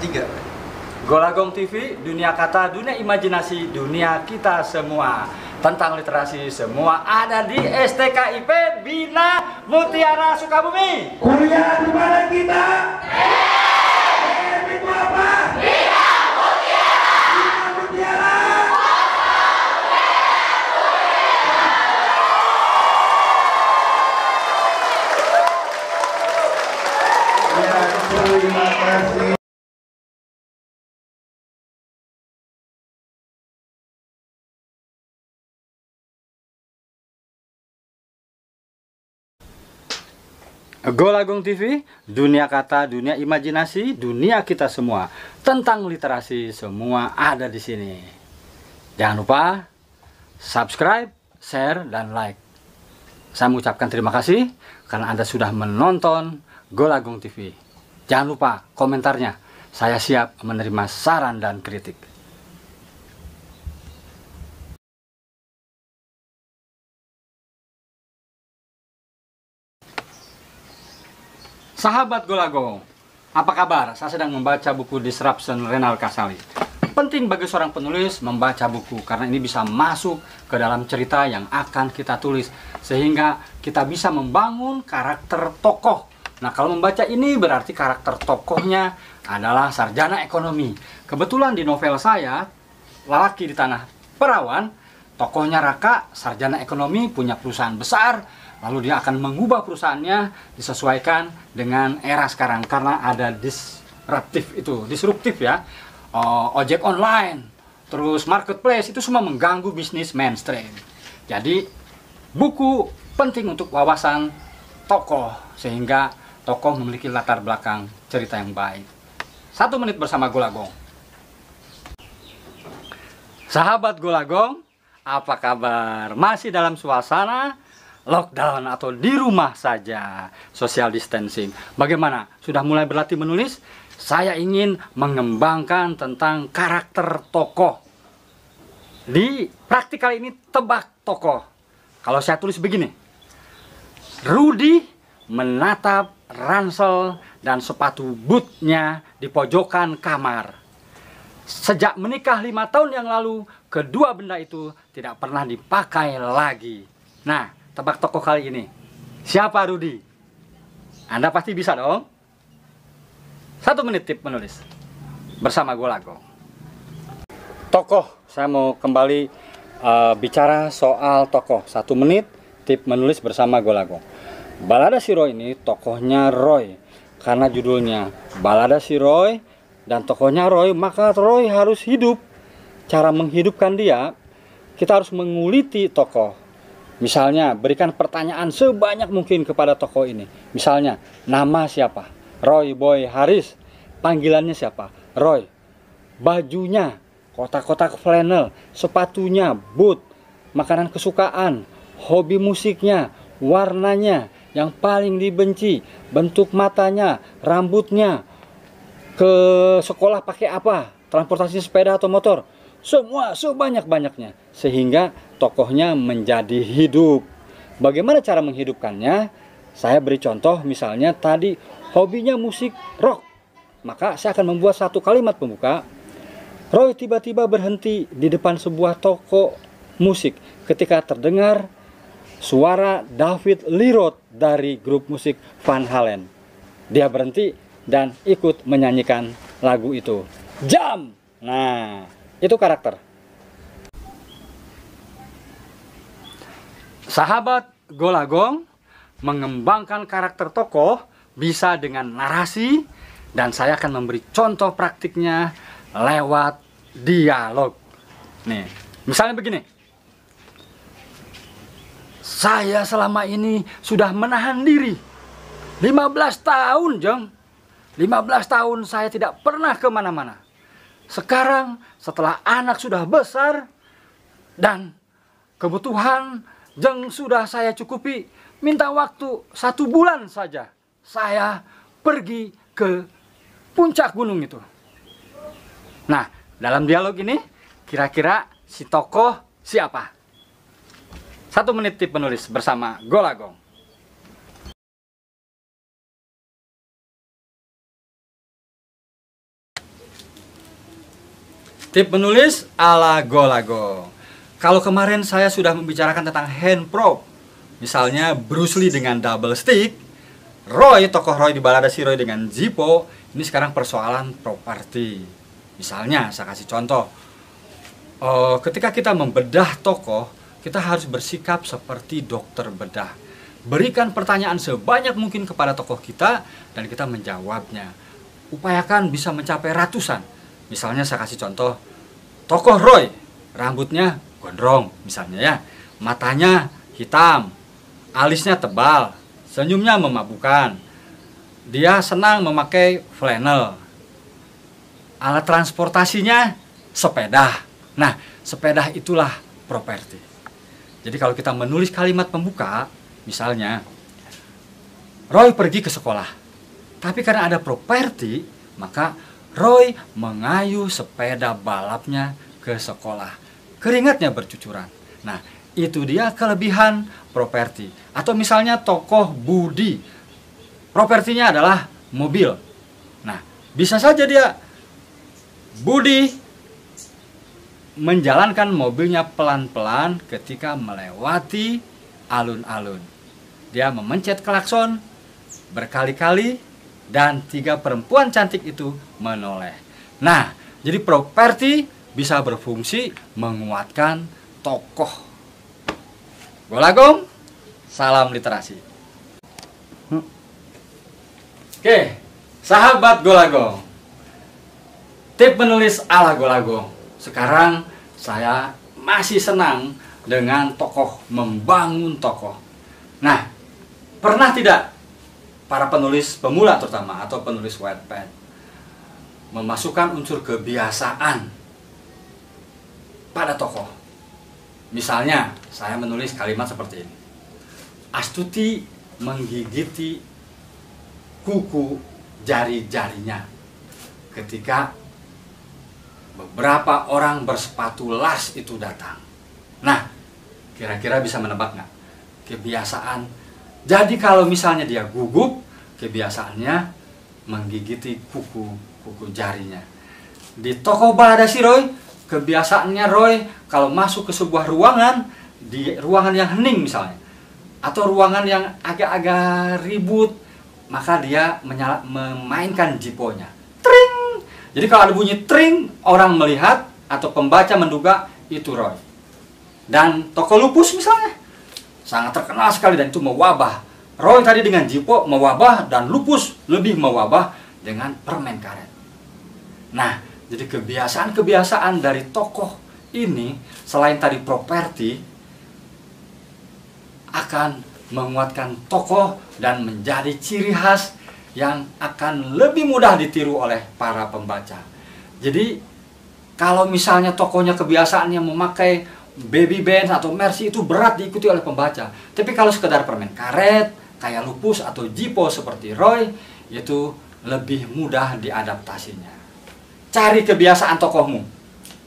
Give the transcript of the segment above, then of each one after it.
Tiga. Golagong TV, dunia kata, dunia imajinasi, dunia kita semua. Tentang literasi semua ada di STKIP Bina Mutiara Sukabumi. Kuliah di mana kita? Itu apa? Bina Mutiara. Bina Mutiara. Ya, terima kasih. Golagong TV, dunia kata, dunia imajinasi, dunia kita semua. Tentang literasi semua ada di sini. Jangan lupa subscribe, share, dan like. Saya mengucapkan terima kasih karena Anda sudah menonton Golagong TV. Jangan lupa komentarnya. Saya siap menerima saran dan kritik. Sahabat Golagong, apa kabar? Saya sedang membaca buku Disruption Renal Kasali. Penting bagi seorang penulis membaca buku karena ini bisa masuk ke dalam cerita yang akan kita tulis sehingga kita bisa membangun karakter tokoh. Nah, kalau membaca ini berarti karakter tokohnya adalah sarjana ekonomi. Kebetulan di novel saya, Lelaki di Tanah Perawan, tokohnya Raka, sarjana ekonomi, punya perusahaan besar. Lalu dia akan mengubah perusahaannya disesuaikan dengan era sekarang karena ada disruptif ya. Ojek online, terus marketplace, itu semua mengganggu bisnis mainstream. Jadi buku penting untuk wawasan tokoh sehingga tokoh memiliki latar belakang cerita yang baik. 1 menit bersama Golagong. Sahabat Golagong, apa kabar? Masih dalam suasana lockdown atau di rumah saja, social distancing. Bagaimana? Sudah mulai berlatih menulis? Saya ingin mengembangkan tentang karakter tokoh. Di praktikal ini tebak tokoh. Kalau saya tulis begini. Rudy menatap ransel dan sepatu bootnya di pojokan kamar. Sejak menikah 5 tahun yang lalu, kedua benda itu tidak pernah dipakai lagi. Nah, tebak tokoh kali ini. Siapa Rudy? Anda pasti bisa dong. 1 menit tip menulis bersama Golagong. Tokoh, saya mau kembali bicara soal tokoh. 1 menit tip menulis bersama Golagong. Balada Si Roy ini tokohnya Roy. Karena judulnya Balada Si Roy dan tokohnya Roy, maka Roy harus hidup. Cara menghidupkan dia, kita harus menguliti tokoh. Misalnya, berikan pertanyaan sebanyak mungkin kepada tokoh ini. Misalnya, nama siapa? Roy Boy Haris. Panggilannya siapa? Roy. Bajunya, kotak-kotak flannel. Sepatunya, boot. Makanan kesukaan. Hobi musiknya, warnanya, yang paling dibenci, bentuk matanya, rambutnya. Ke sekolah pakai apa? Transportasi sepeda atau motor? Semua sebanyak-banyaknya sehingga tokohnya menjadi hidup. Bagaimana cara menghidupkannya? Saya beri contoh, misalnya tadi hobinya musik rock, maka saya akan membuat 1 kalimat pembuka. Roy tiba-tiba berhenti di depan sebuah toko musik ketika terdengar suara David Lee Roth dari grup musik Van Halen. Dia berhenti dan ikut menyanyikan lagu itu. Jam! Nah, itu karakter. Sahabat Golagong, mengembangkan karakter tokoh bisa dengan narasi dan saya akan memberi contoh praktiknya lewat dialog. Nih, misalnya begini. Saya selama ini sudah menahan diri 15 tahun, Jong. 15 tahun saya tidak pernah kemana-mana. Sekarang setelah anak sudah besar dan kebutuhan yang sudah saya cukupi, minta waktu 1 bulan saja. Saya pergi ke puncak gunung itu. Nah, dalam dialog ini kira-kira si tokoh siapa? 1 menit tip penulis bersama Golagong. Tip menulis ala Golago. Kalau kemarin saya sudah membicarakan tentang hand prop, misalnya Bruce Lee dengan double stick, tokoh Roy di Balada Si Roy dengan Zippo, ini sekarang persoalan properti. Misalnya, saya kasih contoh, ketika kita membedah tokoh, kita harus bersikap seperti dokter bedah. Berikan pertanyaan sebanyak mungkin kepada tokoh kita, dan kita menjawabnya. Upayakan bisa mencapai ratusan. Misalnya saya kasih contoh, tokoh Roy, rambutnya gondrong misalnya ya, matanya hitam, alisnya tebal, senyumnya memabukkan, dia senang memakai flannel, alat transportasinya sepeda. Nah, sepeda itulah properti. Jadi kalau kita menulis kalimat pembuka, misalnya Roy pergi ke sekolah, tapi karena ada properti, maka Roy mengayuh sepeda balapnya ke sekolah. Keringatnya bercucuran. Nah, itu dia kelebihan properti. Atau misalnya tokoh Budi, propertinya adalah mobil. Nah, bisa saja dia Budi menjalankan mobilnya pelan-pelan ketika melewati alun-alun. Dia memencet klakson berkali-kali dan 3 perempuan cantik itu menoleh. Nah, jadi properti bisa berfungsi menguatkan tokoh. Golagong, salam literasi. Oke, sahabat Golagong, tip menulis ala Golagong. Sekarang saya masih senang dengan tokoh, membangun tokoh. Nah, pernah tidak para penulis pemula terutama atau penulis Wattpad memasukkan unsur kebiasaan pada tokoh? Misalnya, saya menulis kalimat seperti ini. Astuti menggigiti kuku jari-jarinya ketika beberapa orang bersepatu las itu datang. Nah, kira-kira bisa menebak nggak? Kebiasaan. Jadi kalau misalnya dia gugup, kebiasaannya menggigiti kuku jarinya. Di tokoh Balada Si Roy, kebiasaannya Roy kalau masuk ke sebuah ruangan, di ruangan yang hening misalnya, atau ruangan yang agak-agak ribut, maka dia memainkan jiponya. Tring! Jadi kalau ada bunyi tring, orang melihat atau pembaca menduga itu Roy. Dan toko lupus misalnya, sangat terkenal sekali dan itu mewabah. Roy tadi dengan jipo mewabah dan lupus lebih mewabah dengan permen karet. Nah, jadi kebiasaan-kebiasaan dari tokoh ini selain tadi properti akan menguatkan tokoh dan menjadi ciri khas yang akan lebih mudah ditiru oleh para pembaca. Jadi kalau misalnya tokohnya kebiasaannya memakai baby band atau Mercy, itu berat diikuti oleh pembaca. Tapi kalau sekedar permen karet, kayak lupus atau jipo seperti Roy, itu lebih mudah diadaptasinya. Cari kebiasaan tokohmu.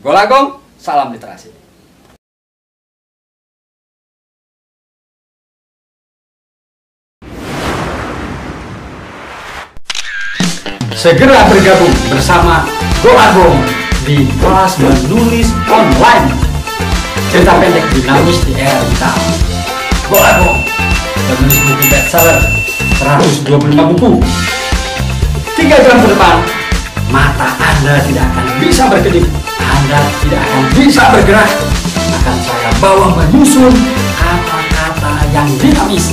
Golagong, salam literasi. Segera bergabung bersama Golagong di kelas menulis online. Cerita pendek dinamis di era digital. Golagong, penulis buku bestseller 125 buku. 3 jam ke depan, mata Anda tidak akan bisa berkedip, Anda tidak akan bisa bergerak. Akan saya bawa menyusun kata-kata yang dinamis.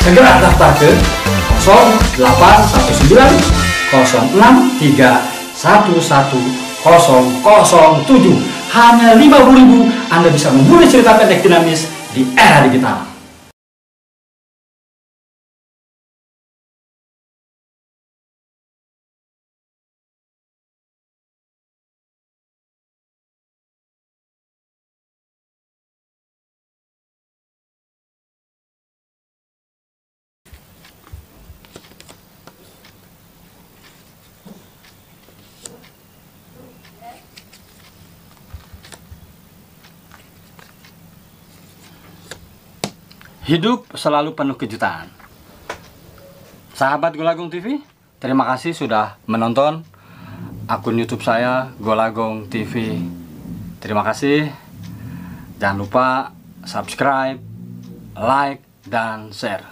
Segera daftar ke 0819 063 11007. Hanya 50.000 Anda bisa menulis cerita pendek dinamis di era digital. Hidup selalu penuh kejutan. Sahabat Golagong TV, terima kasih sudah menonton. akun YouTube saya Golagong TV. Terima kasih. Jangan lupa subscribe, like, dan share.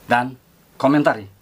Dan komentari.